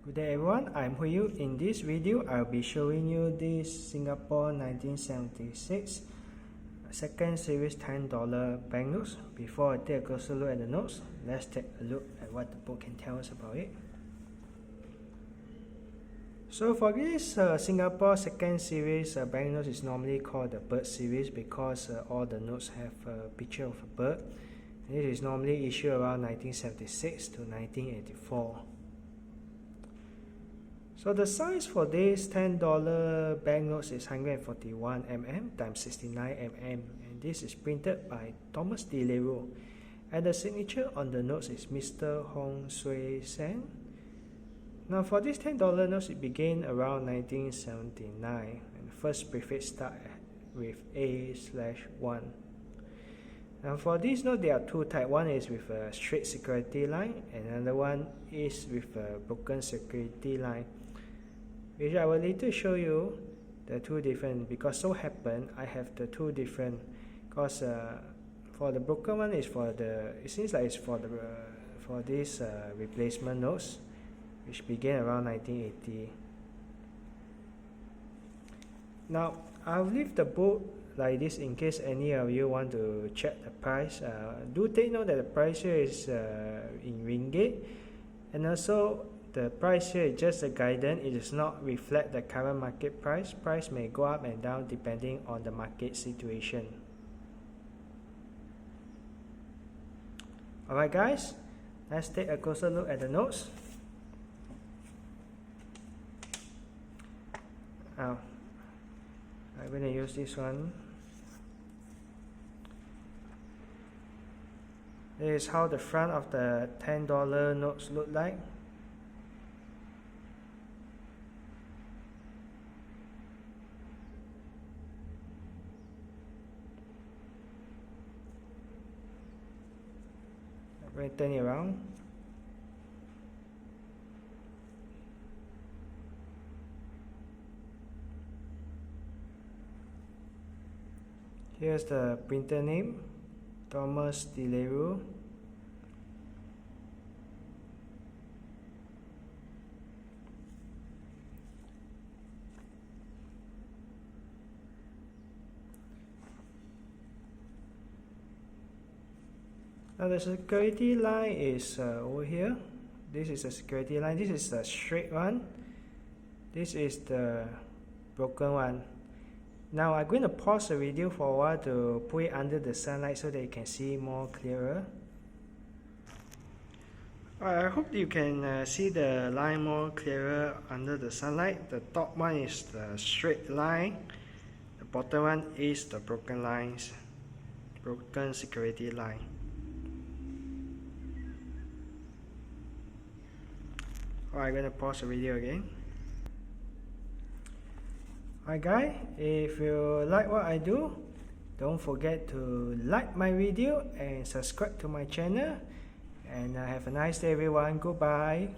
Good day everyone, I'm Hui. In this video, I'll be showing you this Singapore 1976 second series $10 banknotes. Before I take a closer look at the notes, let's take a look at what the book can tell us about it. So for this Singapore second series banknotes is normally called the bird series because all the notes have a picture of a bird. This is normally issued around 1976 to 1984. So the size for this $10 banknotes is 141 mm times 69 mm, and this is printed by T.D.L.R. And the signature on the notes is Mr. Hon Sui Sen. Now for this $10 notes, it began around 1979, and the first prefix starts with A/1. Now for this note, there are two types. One is with a straight security line, and another one is with a broken security line, which I will later show you the two different, because so happen I have the two different, because for the broken one is for the, it seems like it's for the for this replacement notes, which began around 1980. Now I'll leave the book like this in case any of you want to check the price. Do take note that the price here is in ringgit, and also the price here is just a guidance. It does not reflect the current market price. Price may go up and down depending on the market situation. Alright guys, let's take a closer look at the notes. Now, I'm going to use this one. This is how the front of the $10 notes look like. I'm going to turn it around. Here's the printer name, Thomas T.D.L.R. Now the security line is over here. This is a security line. This is the straight one. This is the broken one. Now I'm going to pause the video for a while to put it under the sunlight so that you can see more clearer. I hope you can see the line more clearer under the sunlight. The top one is the straight line. The bottom one is the broken lines, broken security line. I'm going to pause the video again. Alright guys, if you like what I do, don't forget to like my video and subscribe to my channel. And have a nice day everyone. Goodbye.